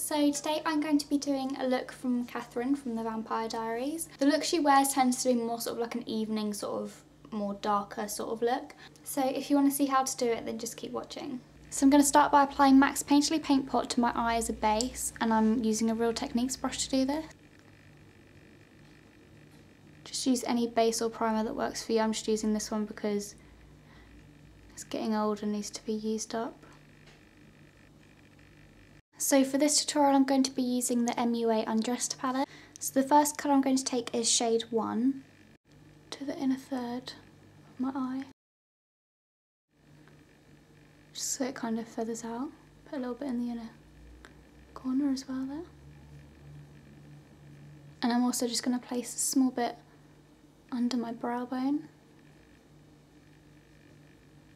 So today I'm going to be doing a look from Katherine from the Vampire Diaries. The look she wears tends to be more sort of like an evening sort of more darker sort of look. So if you want to see how to do it, then just keep watching. So I'm going to start by applying MAC Painterly Paint Pot to my eye as a base, and I'm using a Real Techniques brush to do this. Just use any base or primer that works for you. I'm just using this one because it's getting old and needs to be used up. So for this tutorial I'm going to be using the MUA Undressed Palette. So the first colour I'm going to take is shade 1 to the inner third of my eye. Just so it kind of feathers out. Put a little bit in the inner corner as well there. And I'm also just going to place a small bit under my brow bone,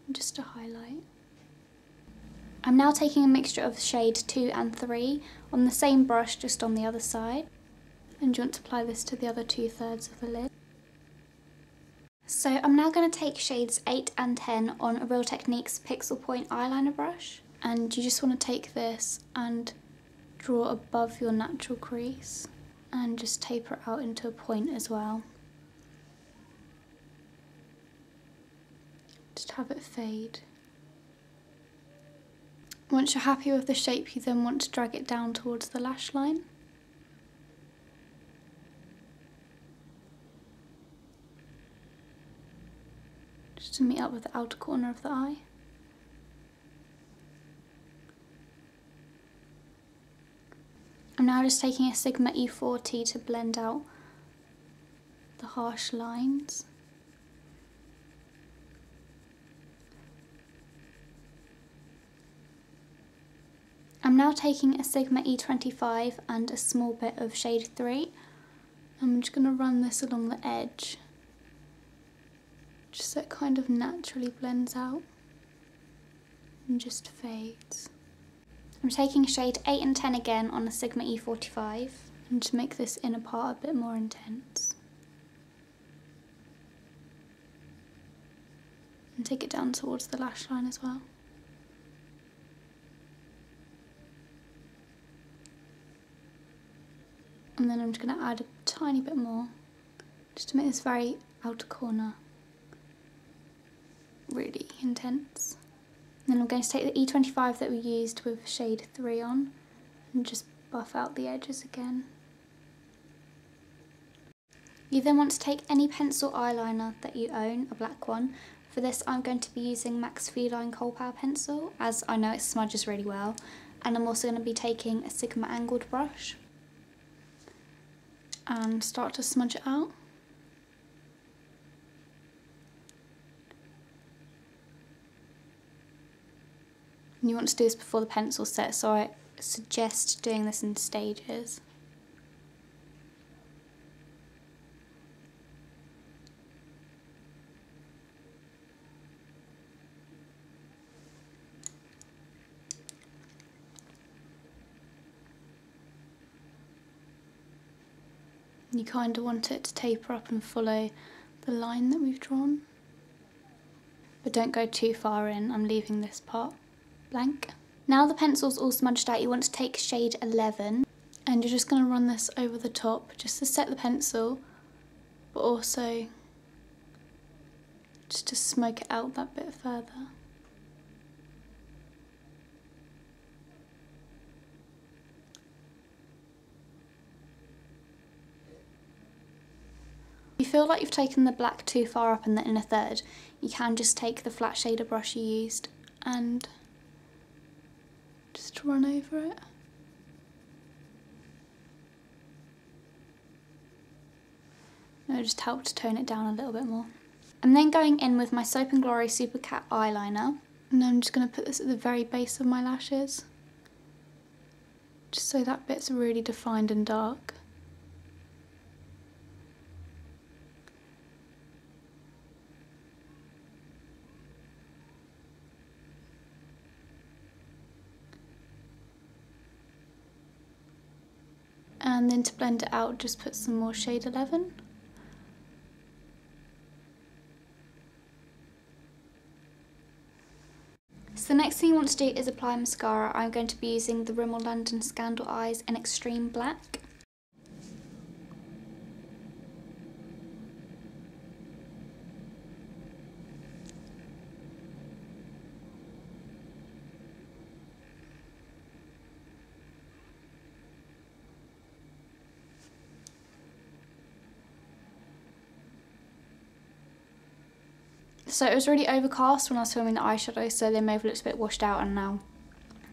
just to highlight. I'm now taking a mixture of shade 2 and 3 on the same brush, just on the other side, and you want to apply this to the other 2/3 of the lid. So I'm now going to take shades 8 and 10 on a Real Techniques Pixel Point eyeliner brush, and you just want to take this and draw above your natural crease and just taper it out into a point as well. Just have it fade. Once you're happy with the shape, you then want to drag it down towards the lash line. Just to meet up with the outer corner of the eye. I'm now just taking a Sigma E40 to blend out the harsh lines. I'm now taking a Sigma E25 and a small bit of shade 3. I'm just going to run this along the edge, just so it kind of naturally blends out and just fades. I'm taking shade 8 and 10 again on a Sigma E45 and to make this inner part a bit more intense. And take it down towards the lash line as well. And then I'm just going to add a tiny bit more, just to make this very outer corner really intense. And then I'm going to take the E25 that we used with shade 3 on and just buff out the edges again. You then want to take any pencil eyeliner that you own, a black one. For this I'm going to be using MAC's Feline Kohl Power pencil, as I know it smudges really well. And I'm also going to be taking a Sigma angled brush and start to smudge it out. And you want to do this before the pencil sets, so I suggest doing this in stages. You kind of want it to taper up and follow the line that we've drawn. But don't go too far in, I'm leaving this part blank. Now the pencil's all smudged out, you want to take shade 11 and you're just going to run this over the top just to set the pencil, but also just to smoke it out that bit further. If you feel like you've taken the black too far up in the inner third, you can just take the flat shader brush you used and just run over it. It'll just help to tone it down a little bit more. I'm then going in with my Soap & Glory Super Cat eyeliner, and I'm just going to put this at the very base of my lashes, just so that bit's really defined and dark. And then to blend it out, just put some more shade 11. So the next thing you want to do is apply mascara. I'm going to be using the Rimmel London Scandal Eyes in Extreme Black. So it was really overcast when I was filming the eyeshadow, so they may have looked a bit washed out, and now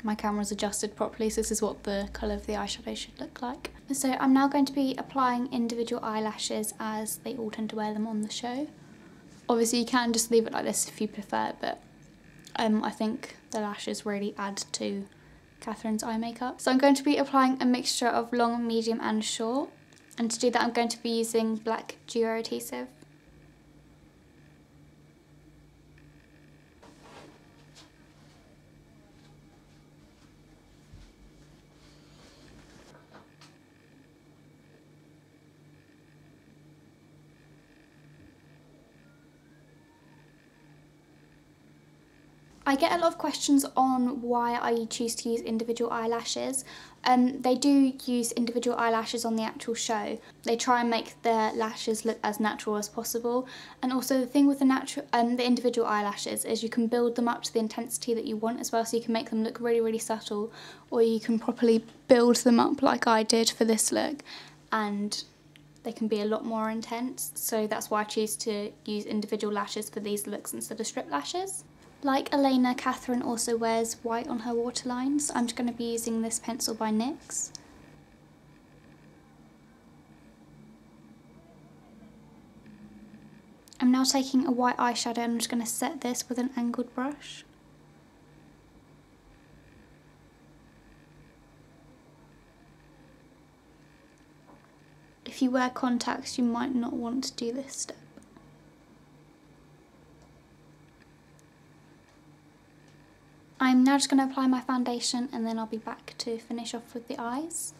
my camera's adjusted properly, so this is what the colour of the eyeshadow should look like. So I'm now going to be applying individual eyelashes as they all tend to wear them on the show. Obviously you can just leave it like this if you prefer, but I think the lashes really add to Katherine's eye makeup. So I'm going to be applying a mixture of long, medium and short, and to do that I'm going to be using black duo adhesive. I get a lot of questions on why I choose to use individual eyelashes. They do use individual eyelashes on the actual show. They try and make their lashes look as natural as possible. And also the thing with the individual eyelashes is you can build them up to the intensity that you want as well, so you can make them look really, really subtle, or you can properly build them up like I did for this look, and they can be a lot more intense. So that's why I choose to use individual lashes for these looks instead of strip lashes. Like Eyeliner, Katherine also wears white on her waterline, so I'm just going to be using this pencil by NYX. I'm now taking a white eyeshadow and I'm just going to set this with an angled brush. If you wear contacts, you might not want to do this step. I'm now just going to apply my foundation and then I'll be back to finish off with the eyes.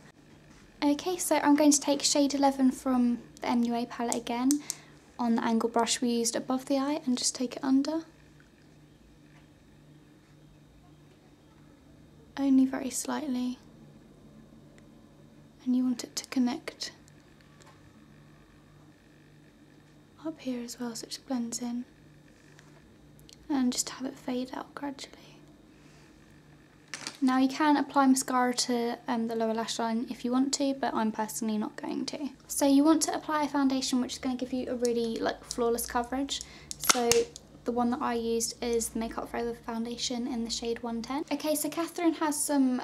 Okay, so I'm going to take shade 11 from the MUA palette again on the angle brush we used above the eye and just take it under. Only very slightly. And you want it to connect up here as well, so it just blends in. And just have it fade out gradually. Now you can apply mascara to the lower lash line if you want to, but I'm personally not going to. So you want to apply a foundation which is going to give you a really flawless coverage. So the one that I used is the Makeup Forever foundation in the shade 110. Okay, so Katherine has some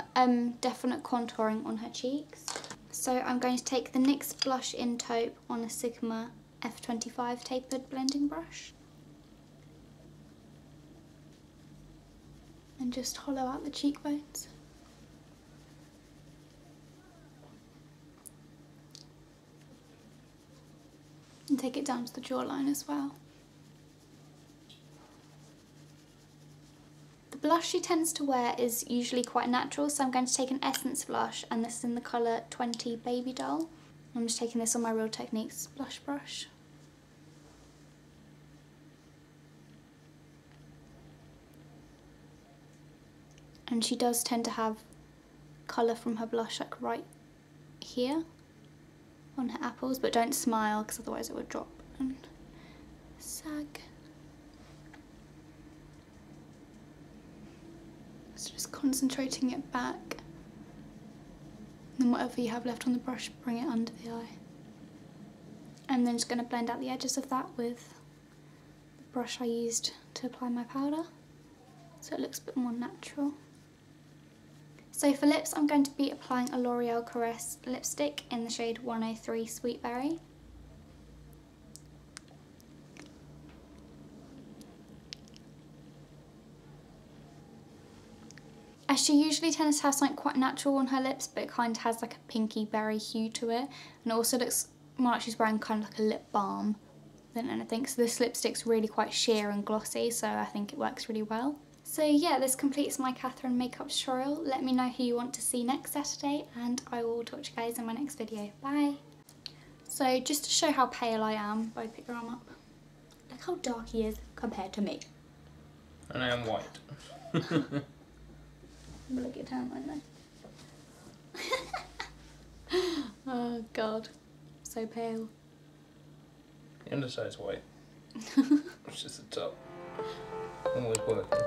definite contouring on her cheeks. So I'm going to take the NYX Blush Taupe on a Sigma F25 tapered blending brush. And just hollow out the cheekbones. And take it down to the jawline as well. The blush she tends to wear is usually quite natural, so I'm going to take an Essence blush, and this is in the colour 20 Babydoll. I'm just taking this on my Real Techniques blush brush. And she does tend to have colour from her blush right here on her apples, but don't smile because otherwise it would drop and sag. So just concentrating it back, and then whatever you have left on the brush, bring it under the eye. And then just going to blend out the edges of that with the brush I used to apply my powder, so it looks a bit more natural. So for lips, I'm going to be applying a L'Oreal Caress lipstick in the shade 103 Sweet Berry. As she usually tends to have something quite natural on her lips, but it kind of has like a pinky berry hue to it, and it also looks more like she's wearing kind of like a lip balm than anything. So this lipstick's really quite sheer and glossy, so I think it works really well. So yeah, this completes my Katherine makeup tutorial. Let me know who you want to see next Saturday, and I will talk to you guys in my next video. Bye! So just to show how pale I am, if I pick your arm up, look how dark he is compared to me. And I am white. Look at your tan line though. Oh god, so pale. The underside's white. It's just the top. Always working.